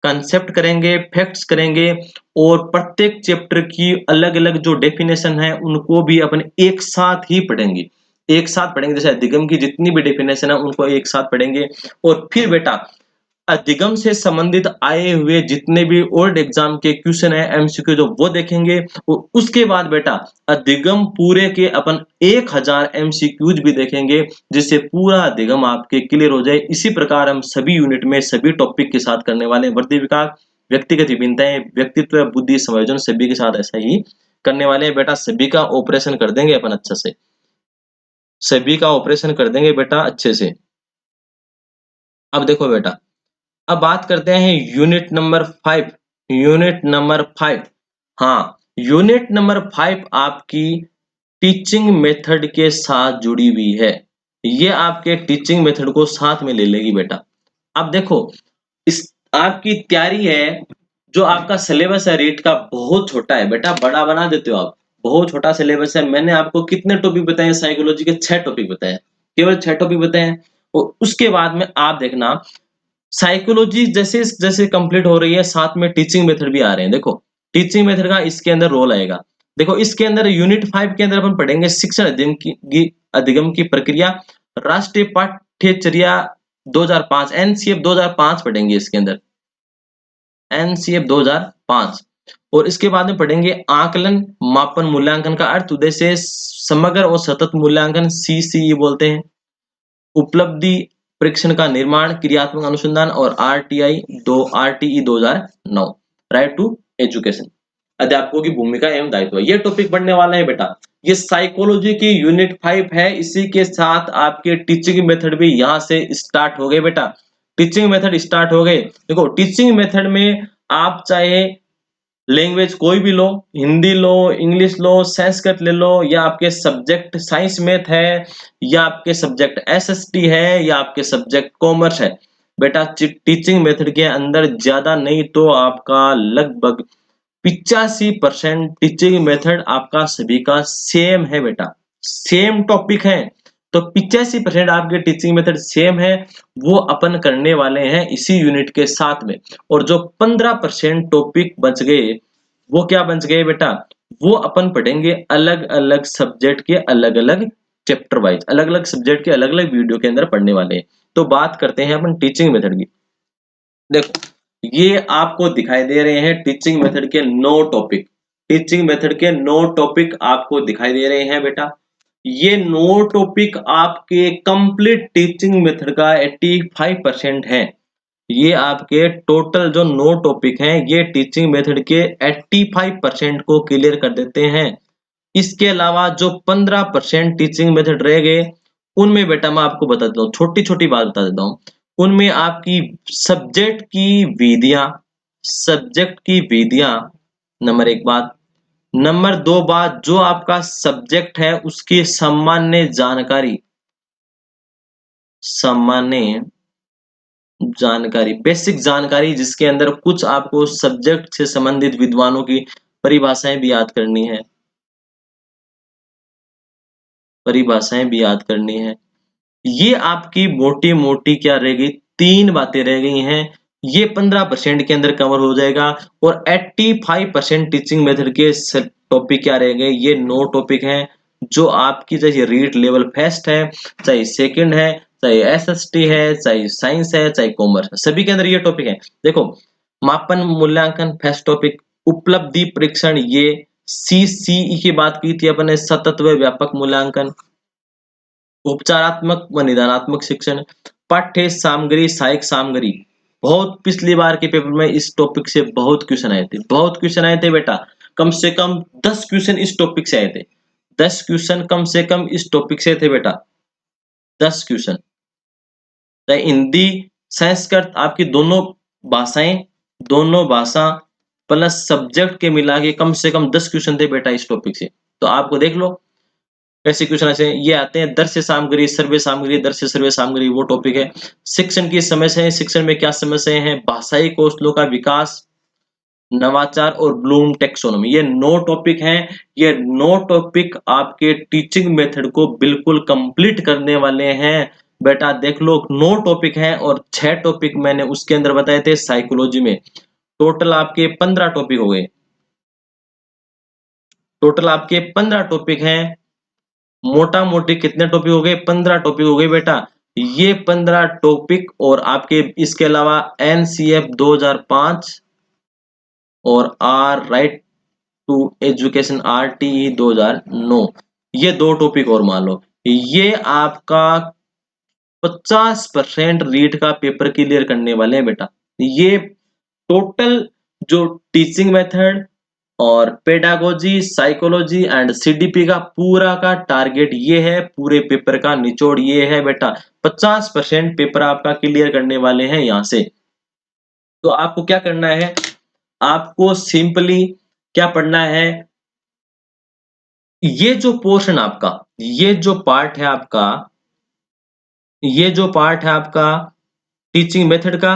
कंसेप्ट करेंगे, फैक्ट्स करेंगे, और प्रत्येक चैप्टर की अलग-अलग जो डेफिनेशन है उनको भी अपन एक साथ ही पढ़ेंगे। एक साथ पढ़ेंगे, जैसे अधिगम की जितनी भी डेफिनेशन है उनको एक साथ पढ़ेंगे। और फिर बेटा अधिगम से संबंधित आए हुए जितने भी ओल्ड एग्जाम के क्वेश्चन है एमसीक्यू जो वो देखेंगे। और उसके बाद बेटा अधिगम पूरे के अपन 1000 एमसीक्यूज भी देखेंगे, जिससे पूरा अधिगम आपके क्लियर हो जाए। इसी प्रकार हम सभी यूनिट में सभी टॉपिक के साथ करने वाले हैं। वर्दी विकास, व्यक्तिगत विभिन्नताएं, व्यक्तित्व, बुद्धि, समायोजन, सभी के साथ ऐसा ही करने वाले हैं बेटा। सभी का ऑपरेशन कर देंगे अपन अच्छे से, सभी का ऑपरेशन कर देंगे बेटा अच्छे से। अब देखो बेटा अब बात करते हैं यूनिट नंबर 5। यूनिट नंबर 5, हाँ, यूनिट नंबर 5 आपकी टीचिंग मेथड के साथ जुड़ी हुई है। ये आपके टीचिंग मेथड को साथ में ले लेगी बेटा। अब देखो, इस आपकी तैयारी है, जो आपका सिलेबस है रीट का बहुत छोटा है बेटा, बड़ा बना देते हो आप। बहुत छोटा सिलेबस है। मैंने आपको कितने टॉपिक बताए? साइकोलॉजी के 6 टॉपिक बताए, केवल 6 टॉपिक बताए हैं। और उसके बाद में आप देखना, साइकोलॉजी जैसे जैसे कंप्लीट हो रही है, साथ में टीचिंग मेथड भी आ रहे हैं। देखो, टीचिंग मेथड का इसके अंदर रोल आएगा। देखो, इसके अंदर यूनिट 5 के अंदर अपन पढ़ेंगे शिक्षण अधिगम की प्रक्रिया, राष्ट्रीय पाठ्यचर्या 2005, एनसीएफ 2005 पढ़ेंगे इसके अंदर, एनसीएफ 2005। और इसके बाद में पढ़ेंगे आकलन, मापन, मूल्यांकन का अर्थ, उद्देश्य, समग्र और सतत मूल्यांकन, सीसीई बोलते हैं। उपलब्धि परीक्षण का निर्माण, क्रियात्मक अनुसंधान, और आरटीई 2009, राइट टू एजुकेशन, अध्यापकों की भूमिका एवं दायित्व। ये टॉपिक पढ़ने वाला है बेटा। ये साइकोलॉजी की यूनिट 5 है। इसी के साथ आपके टीचिंग मेथड भी यहाँ से स्टार्ट हो गए बेटा। टीचिंग मेथड स्टार्ट हो गए। देखो, टीचिंग मेथड में आप चाहे लैंग्वेज कोई भी लो, हिंदी लो, इंग्लिश लो, संस्कृत ले लो, या आपके सब्जेक्ट साइंस मैथ है, या आपके सब्जेक्ट एसएसटी है, या आपके सब्जेक्ट कॉमर्स है बेटा, टीचिंग मेथड के अंदर ज्यादा नहीं तो आपका लगभग 85% टीचिंग मेथड आपका सभी का सेम है बेटा, सेम टॉपिक है। तो 85% आपके टीचिंग मेथड सेम है, वो अपन करने वाले हैं इसी यूनिट के साथ में। और जो 15% टॉपिक बच गए, वो क्या बच गए बेटा? वो अपन पढ़ेंगे अलग अलग सब्जेक्ट के अलग अलग चैप्टर वाइज, अलग अलग सब्जेक्ट के अलग अलग वीडियो के अंदर पढ़ने वाले हैं। तो बात करते हैं अपन टीचिंग मेथड की। देखो, ये आपको दिखाई दे रहे हैं टीचिंग मेथड के 9 टॉपिक। टीचिंग मेथड के 9 टॉपिक आपको दिखाई दे रहे हैं बेटा। ये 9 टॉपिक आपके कंप्लीट टीचिंग मेथड का 85% है। ये आपके टोटल जो 9 टॉपिक हैं, ये टीचिंग मेथड के 85% को क्लियर कर देते हैं। इसके अलावा जो 15% टीचिंग मेथड रह गए, उनमें बेटा मैं आपको बता देता हूँ, छोटी छोटी बात बता देता हूँ। उनमें आपकी सब्जेक्ट की विधियां, सब्जेक्ट की विधियां नंबर 1 बात। नंबर 2 बात, जो आपका सब्जेक्ट है उसकी सामान्य जानकारी, सामान्य जानकारी, बेसिक जानकारी, जिसके अंदर कुछ आपको सब्जेक्ट से संबंधित विद्वानों की परिभाषाएं भी याद करनी है, परिभाषाएं भी याद करनी है। ये आपकी मोटी मोटी क्या रह गई? 3 बातें रह गई हैं। ये 15% के अंदर कवर हो जाएगा। और 85% टीचिंग मेथड के टॉपिक क्या रह गए? ये 9 टॉपिक हैं, जो आपकी चाहे रीड लेवल फर्स्ट है, चाहे सेकंड है, चाहे एसएसटी है, चाहे साइंस है, चाहे कॉमर्स है, सभी के अंदर ये टॉपिक है। देखो, मापन मूल्यांकन फर्स्ट टॉपिक, उपलब्धि परीक्षण, ये सीसीई की बात की थी अपन ने, सतत व व्यापक मूल्यांकन, उपचारात्मक व निदानात्मक शिक्षण, पाठ्य सामग्री, सहायक सामग्री। बहुत पिछली बार के पेपर में इस टॉपिक से बहुत क्वेश्चन आए थे, बहुत क्वेश्चन आए थे बेटा। कम से कम 10 क्वेश्चन इस टॉपिक से आए थे, 10 क्वेश्चन कम से कम इस टॉपिक से थे बेटा, 10 क्वेश्चन। हिंदी संस्कृत आपकी दोनों भाषाएं, दोनों भाषा प्लस सब्जेक्ट के मिला के कम से कम 10 क्वेश्चन थे बेटा इस टॉपिक से। तो आपको देख लो कैसे क्वेश्चन ऐसे ये आते हैं। दृश्य सामग्री, सर्वे सामग्री, दृश्य सर्वे सामग्री वो टॉपिक है। शिक्षण की समस्याएं, शिक्षण में क्या समस्याएं हैं, भाषाई कौशलों का विकास, नवाचार और ब्लूम टेक्सोनोमी, ये 9 टॉपिक हैं। ये 9 टॉपिक आपके टीचिंग मेथड को बिल्कुल कंप्लीट करने वाले हैं बेटा। देख लो, 9 टॉपिक हैं और 6 टॉपिक मैंने उसके अंदर बताए थे साइकोलॉजी में। टोटल आपके 15 टॉपिक हो गए, टोटल आपके 15 टॉपिक हैं। मोटा मोटी कितने टॉपिक हो गए? 15 टॉपिक हो गए बेटा। ये 15 टॉपिक और आपके इसके अलावा एनसीएफ 2005 और R right to education RTE 2009, ये 2 टॉपिक और मान लो। ये आपका 50% रीड का पेपर क्लियर करने वाले हैं बेटा। ये टोटल जो टीचिंग मेथड और पेडागोजी, साइकोलॉजी एंड सीडीपी का पूरा का टारगेट ये है, पूरे पेपर का निचोड़ ये है बेटा। 50% पेपर आपका क्लियर करने वाले हैं यहाँ से। तो आपको क्या करना है, आपको सिंपली क्या पढ़ना है, ये जो पोर्शन आपका, ये जो पार्ट है आपका, ये जो पार्ट है आपका टीचिंग मेथड का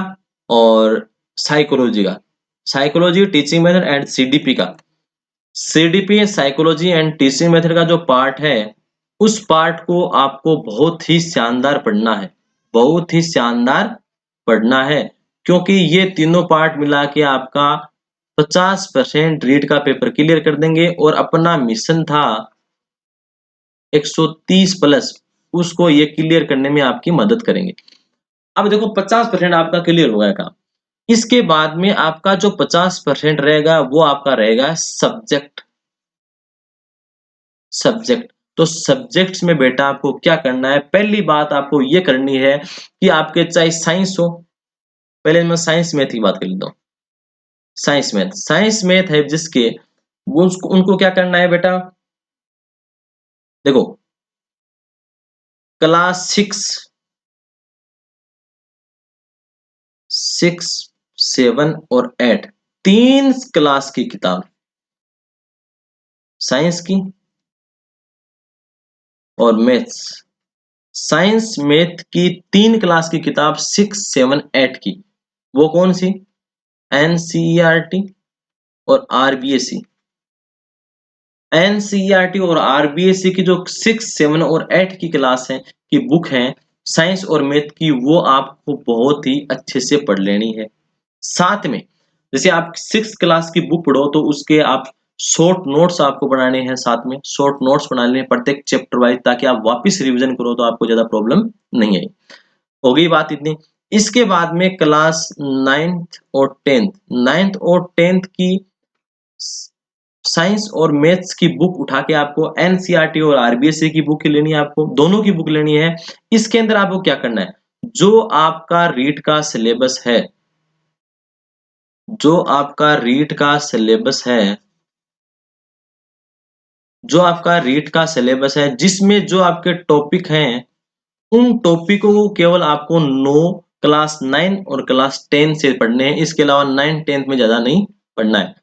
और साइकोलॉजी का, psychology, teaching method and CDP का। CDP psychology and teaching method का जो पार्ट है, उस पार्ट को आपको बहुत ही शानदार पढ़ना है, बहुत ही शानदार पढ़ना है, क्योंकि ये तीनों पार्ट मिला के आपका 50% रीड का पेपर क्लियर कर देंगे। और अपना मिशन था 130 प्लस, उसको ये क्लियर करने में आपकी मदद करेंगे। अब देखो 50% आपका क्लियर हो गया काम। इसके बाद में आपका जो 50% रहेगा वो आपका रहेगा सब्जेक्ट। सब्जेक्ट, तो सब्जेक्ट्स में बेटा आपको क्या करना है, पहली बात आपको ये करनी है कि आपके चाहे साइंस हो, पहले मैं साइंस मैथ की बात कर लेता हूँ। साइंस मैथ है जिसके, वो उनको क्या करना है बेटा, देखो क्लास 6, 7 और 8, 3 क्लास की किताब साइंस की और मैथ्स, साइंस मैथ की 3 क्लास की किताब 6, 7, 8 की, वो कौन सी, एनसीईआरटी और आरबीएससी। एनसीईआरटी और आरबीएससी की जो 6, 7 और 8 की क्लास है की बुक है साइंस और मैथ की, वो आपको बहुत ही अच्छे से पढ़ लेनी है। साथ में जैसे आप 6 क्लास की बुक पढ़ो तो उसके आप शॉर्ट नोट्स आपको बनाने हैं, साथ में शॉर्ट नोट्स बनाने हैं प्रत्येक चैप्टर वाइज, ताकि आप वापस रिवीजन करो तो आपको ज्यादा प्रॉब्लम नहीं आई। हो गई बात इतनी। इसके बाद में क्लास 9th और 10th की साइंस और मैथ्स की बुक उठा के आपको एनसीईआरटी और आरबीएससी की बुक लेनी है, आपको दोनों की बुक लेनी है। इसके अंदर आपको क्या करना है, जो आपका रीट का सिलेबस है, जो आपका रीट का सिलेबस है, जो आपका रीट का सिलेबस है जिसमें जो आपके टॉपिक हैं, उन टॉपिकों को केवल आपको 9 क्लास 9 और क्लास 10 से पढ़ने हैं, इसके अलावा 9 10th में ज्यादा नहीं पढ़ना है।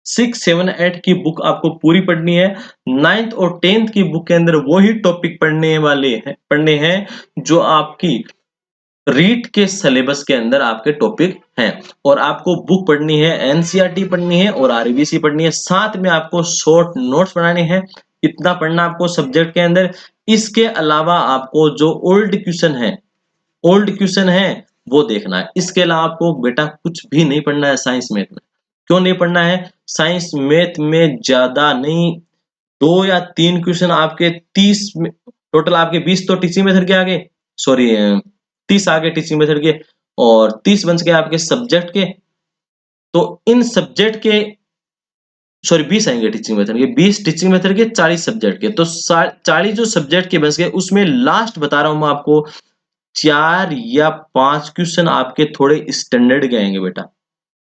6, 7, 8 की बुक आपको पूरी पढ़नी है। 9th और 10th की बुक के अंदर वही टॉपिक पढ़ने हैं जो आपकी रीट के सिलेबस के अंदर आपके टॉपिक हैं। और आपको बुक पढ़नी है, एनसीईआरटी पढ़नी है और आरबीएससी पढ़नी है, साथ में आपको शॉर्ट नोट्स बनाने हैं। इतना पढ़ना आपको सब्जेक्ट के अंदर। इसके अलावा आपको जो ओल्ड क्वेश्चन है वो देखना है। इसके अलावा आपको बेटा कुछ भी नहीं पढ़ना है साइंस मैथ में। क्यों नहीं पढ़ना है, साइंस मैथ में ज्यादा नहीं, 2 या 3 क्वेश्चन आपके 30 टोटल आपके 20 तो टीचिंग मेथड के आगे, सॉरी 30 आगे टीचिंग मेथड के, और 30 बन गए आपके सब्जेक्ट के। तो इन सब्जेक्ट के, सॉरी 20 आएंगे टीचिंग मेथड के, 20 टीचिंग मेथड के, 40 सब्जेक्ट के, तो 40 जो सब्जेक्ट के बच गए उसमें लास्ट बता रहा हूं मैं आपको 4 या 5 क्वेश्चन आपके थोड़े स्टैंडर्ड के आएंगे बेटा,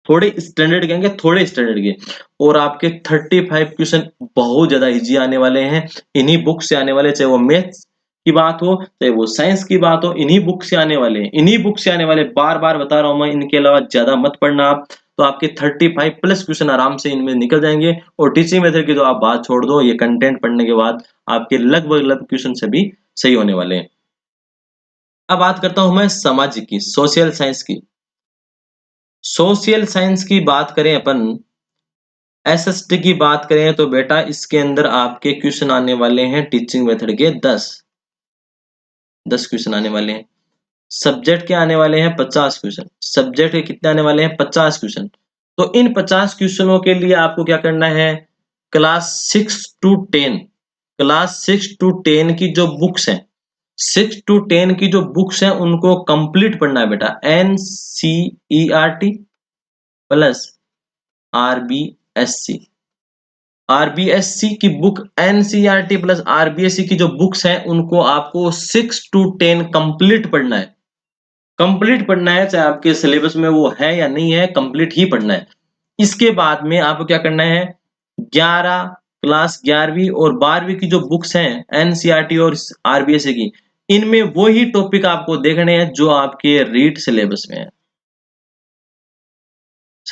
थोड़े स्टैंडर्ड के आएंगे, थोड़े स्टैंडर्ड के। और आपके 35 क्वेश्चन बहुत ज्यादा इजी आने वाले हैं, इन्हीं बुक से आने वाले, चाहे वो मैथ्स की बात हो चाहे वो साइंस की बात हो, इन्हीं बुक से आने वाले हैं, इन्हीं बुक से आने वाले, बार बार बता रहा हूं मैं, इनके अलावा ज्यादा मत पढ़ना आप। तो आपके 35 प्लस क्वेश्चन आराम से इनमें निकल जाएंगे। और टीचिंग मेथड की तो आप बात छोड़ दो, ये कंटेंट पढ़ने के बाद आपके लगभग क्वेश्चन सभी सही होने वाले हैं। अब बात करता हूं मैं सामाजिक की, सोशल साइंस की। सोशल साइंस की बात करें अपन, एसएसटी की बात करें तो बेटा इसके अंदर आपके क्वेश्चन आने वाले हैं टीचिंग मेथड के 10 क्वेश्चन आने वाले हैं। सब्जेक्ट के आने वाले हैं 50 क्वेश्चन, सब्जेक्ट के कितने आने वाले हैं 50 क्वेश्चन। तो इन 50 क्वेश्चनों के लिए आपको क्या करना है, क्लास 6 टू 10, क्लास 6 टू 10 की जो बुक्स हैं, 6 टू 10 की जो बुक्स हैं उनको कंप्लीट पढ़ना है बेटा, एनसीईआरटी प्लस आरबीएससी, आरबीएससी की बुक, एनसीईआरटी प्लस आरबीएससी की जो बुक्स हैं उनको आपको 6 टू 10 कंप्लीट पढ़ना है। कंप्लीट पढ़ना है, चाहे आपके सिलेबस में वो है या नहीं है, कंप्लीट ही पढ़ना है। इसके बाद में आपको क्या करना है, 11 क्लास 11वीं और 12वीं की जो बुक्स हैं एनसीईआरटी और आरबीएससी की, इनमें वही टॉपिक आपको देखने हैं जो आपके रीट सिलेबस में है।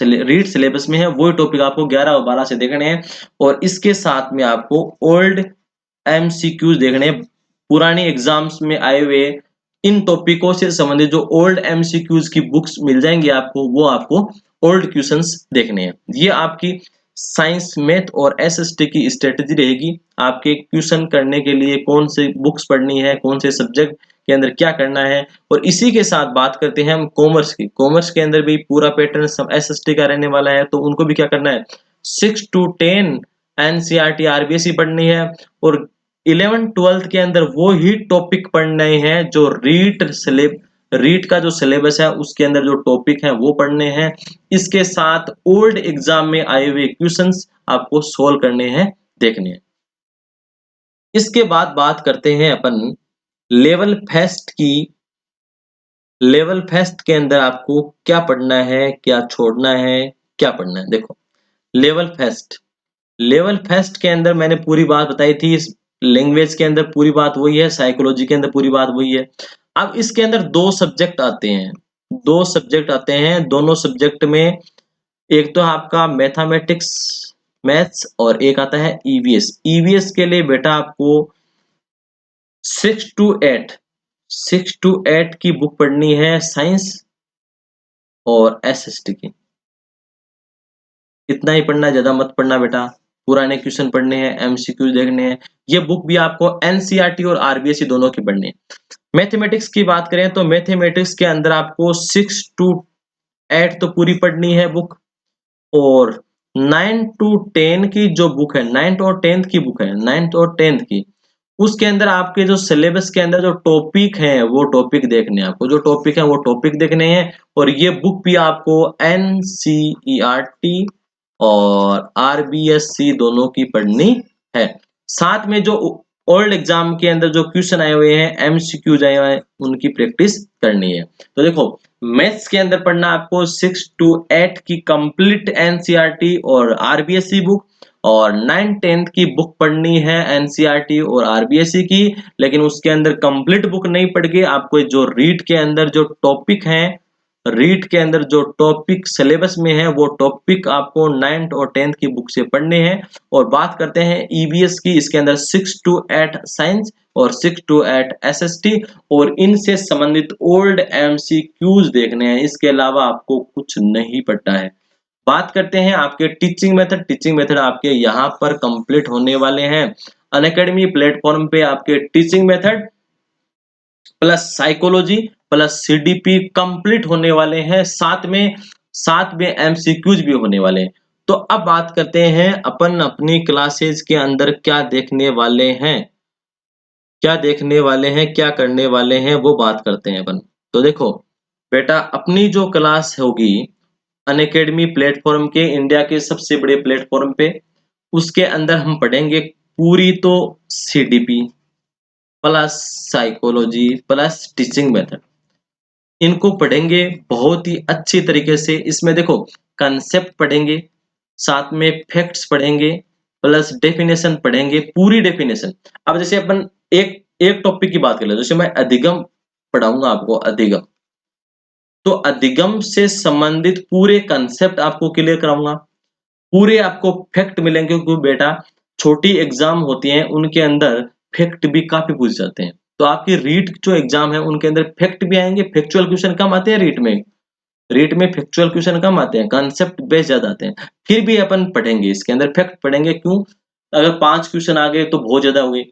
रीड सिलेबस में है वही टॉपिक आपको 11 और 12 से देखने हैं। और इसके साथ में आपको ओल्ड एमसीक्यूज देखने हैं, पुरानी एग्जाम्स में आए हुए इन टॉपिकों से संबंधित जो ओल्ड एमसीक्यूज की बुक्स मिल जाएंगी आपको, वो आपको ओल्ड क्वेश्चंस देखने हैं। ये आपकी साइंस, मैथ और एसएसटी की स्ट्रेटेजी रहेगी आपके क्वेश्चन करने के लिए, कौन से बुक्स पढ़नी है, कौन से सब्जेक्ट के अंदर क्या करना है। और इसी के साथ बात करते हैं हम कॉमर्स की। कॉमर्स के अंदर भी पूरा पैटर्न सब एसएसटी का रहने वाला है, तो उनको भी क्या करना है, 6 to 10 एनसीईआरटी आरबीएसई पढ़नी है। और 11th-12th के अंदर वो ही टॉपिक पढ़ने हैं जो रीट का जो सिलेबस है उसके अंदर जो टॉपिक है वो पढ़ने हैं। इसके साथ ओल्ड एग्जाम में आए हुए क्वेश्चंस आपको सोल्व करने हैं, देखने हैं। इसके बाद बात करते हैं अपन लेवल फेस्ट की। लेवल फेस्ट के अंदर आपको क्या पढ़ना है, क्या छोड़ना है, क्या पढ़ना है। देखो, लेवल फेस्ट लेवल फेस्ट के अंदर मैंने पूरी बात बताई थी। इस लैंग्वेज के अंदर पूरी बात वही है, साइकोलॉजी के अंदर पूरी बात वही है। अब इसके अंदर दो सब्जेक्ट आते हैं, दोनों सब्जेक्ट में एक तो आपका मैथमेटिक्स, मैथ्स, और एक आता है ईवीएस। ईवीएस के लिए बेटा आपको 6 to 8 की बुक पढ़नी है, साइंस और एसएसटी की। इतना ही पढ़ना, ज्यादा मत पढ़ना बेटा। पुराने क्वेश्चन पढ़ने हैं, एमसीक्यू देखने हैं। ये बुक भी आपको एनसीईआरटी और आरबीएसई दोनों की पढ़नी है। मैथमेटिक्स की बात करें तो मैथमेटिक्स के अंदर आपको 6 to 8 तो पूरी पढ़नी है बुक। और 9 to 10 की जो बुक है, 9th और 10th की बुक है, 9th और 10th की, उसके अंदर आपके जो सिलेबस के अंदर जो टॉपिक हैं वो टॉपिक देखने हैं आपको, जो टॉपिक है वो टॉपिक देखने हैं। और ये बुक भी आपको एनसीईआरटी और आरबीएससी दोनों की पढ़नी है। साथ में जो ओल्ड एग्जाम के अंदर जो क्वेश्चन आए हुए हैं, एमसीक्यूज आए हुए हैं, उनकी प्रैक्टिस करनी है। तो देखो, मैथ्स के अंदर पढ़ना आपको 6 to 8 की कंप्लीट एनसीईआरटी और आरबीएससी बुक, और 9th-10th की बुक पढ़नी है एनसीईआरटी और आरबीएससी की। लेकिन उसके अंदर कंप्लीट बुक नहीं पढ़ के आपको जो रीड के अंदर जो टॉपिक हैं, रीड के अंदर जो टॉपिक सिलेबस में है वो टॉपिक आपको 9th और 10th की बुक से पढ़ने हैं। और बात करते हैं ईवीएस की, इसके अंदर 6 to 8 साइंस और 6 to 8 एसएसटी और इनसे संबंधित ओल्ड एमसीक्यूज देखने हैं। इसके अलावा आपको कुछ नहीं पढ़ना है। बात करते हैं आपके टीचिंग मेथड। टीचिंग मेथड आपके यहाँ पर कंप्लीट होने वाले हैं। अनअकैडमी प्लेटफॉर्म पे आपके teaching method plus psychology plus CDP complete होने वाले हैं। साथ में एमसीक्यूज भी होने वाले हैं। तो अब बात करते हैं अपन अपनी क्लासेज के अंदर क्या देखने वाले हैं, क्या करने वाले हैं, वो बात करते हैं अपन। तो देखो बेटा, अपनी जो क्लास होगी अनअकैडमी प्लेटफॉर्म के, इंडिया के सबसे बड़े प्लेटफॉर्म पे, उसके अंदर हम पढ़ेंगे पूरी तो CDP plus psychology plus teaching method. इनको पढ़ेंगे बहुत ही अच्छी तरीके से। इसमें देखो, कंसेप्ट पढ़ेंगे, साथ में फैक्ट्स पढ़ेंगे, प्लस डेफिनेशन पढ़ेंगे, पूरी डेफिनेशन। अब जैसे अपन एक एक टॉपिक की बात कर ले, जैसे मैं अधिगम पढ़ाऊंगा आपको, अधिगम, तो अधिगम से संबंधित पूरे कंसेप्ट आपको क्लियर कराऊंगा, पूरे आपको फैक्ट मिलेंगे। क्योंकि बेटा छोटी एग्जाम होती हैं, उनके अंदर फैक्ट भी काफी पूछ जाते हैं। तो आपकी रीट जो एग्जाम है उनके अंदर फैक्ट भी आएंगे, फैक्चुअल क्वेश्चन कम आते हैं रीट में फैक्चुअल क्वेश्चन कम आते हैं, कंसेप्ट बेस्ड ज्यादा आते हैं। फिर भी अपन पढ़ेंगे, इसके अंदर फैक्ट पढ़ेंगे। क्यों? अगर 5 क्वेश्चन आ गए तो बहुत ज्यादा हो गए,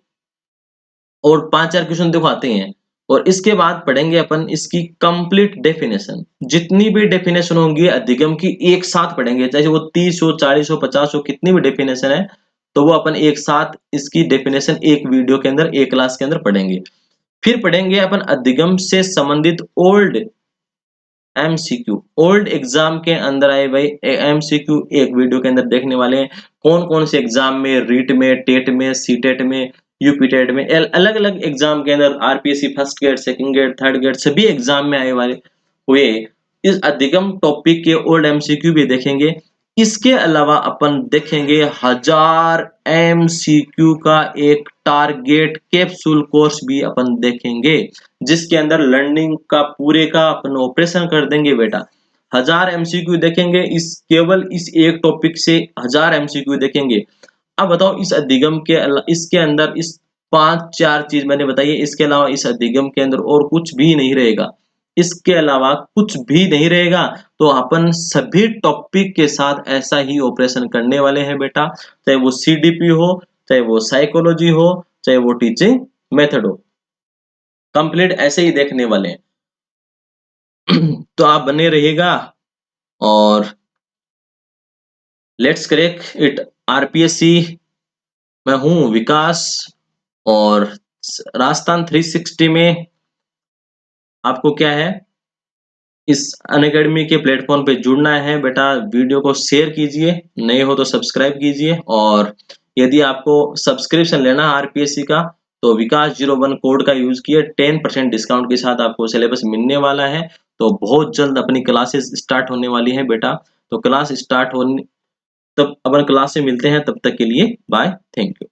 और 5-4 क्वेश्चन देखो आते हैं। और इसके बाद पढ़ेंगे अपन इसकी कंप्लीट डेफिनेशन। जितनी भी डेफिनेशन होंगी अधिगम की एक साथ पढ़ेंगे, चाहे वो 30 हो, 40 हो, 50 हो, कितनी भी डेफिनेशन है, तो वो अपन एक साथ इसकी डेफिनेशन एक वीडियो के अंदर, एक क्लास के अंदर पढ़ेंगे। फिर पढ़ेंगे अपन अधिगम से संबंधित ओल्ड एमसीक्यू। ओल्ड एग्जाम के अंदर आए भाई एमसीक्यू एक वीडियो के अंदर देखने वाले हैं। कौन कौन से एग्जाम में, रीट में, टेट में, सीटेट में, यूपी टेट में, अलग अलग एग्जाम के अंदर, RPSC first grade, second grade, third grade, सभी एग्जाम में आए वाले हुए इस अधिगम टॉपिक के ओल्ड एमसीक्यू भी देखेंगे। इसके अलावा अपन देखेंगे 1000 एमसीक्यू का एक टारगेट कैप्सूल कोर्स भी अपन देखेंगे, जिसके अंदर लर्निंग का पूरे का अपन ऑपरेशन कर देंगे बेटा। 1000 एमसीक्यू देखेंगे, इस केवल इस एक टॉपिक से 1000 एमसीक्यू देखेंगे। अब बताओ इस अधिगम के इसके अंदर इस 5-4 चीज मैंने बताई है, इसके अलावा इस अधिगम के अंदर और कुछ भी नहीं रहेगा। इसके अलावा कुछ भी नहीं रहेगा, तो अपन सभी टॉपिक के साथ ऐसा ही ऑपरेशन करने वाले हैं बेटा, चाहे वो सीडीपी हो, चाहे वो साइकोलॉजी हो, चाहे वो टीचिंग मेथड हो, कंप्लीट ऐसे ही देखने वाले हैं। तो आप बने रहिएगा और लेट्स क्रैक इट आरपीएससी। मैं हूँ विकास और राजस्थान 360 में आपको क्या है, इस अनअकैडमी के प्लेटफॉर्म पे जुड़ना है बेटा। वीडियो को शेयर कीजिए, नए हो तो सब्सक्राइब कीजिए, और यदि आपको सब्सक्रिप्शन लेना है आरपीएससी का तो विकास 01 कोड का यूज किए, 10% डिस्काउंट के साथ आपको सिलेबस मिलने वाला है। तो बहुत जल्द अपनी क्लासेस स्टार्ट होने वाली है बेटा। तो क्लास स्टार्ट होने तब अपन क्लास से मिलते हैं, तब तक के लिए बाय, थैंक यू।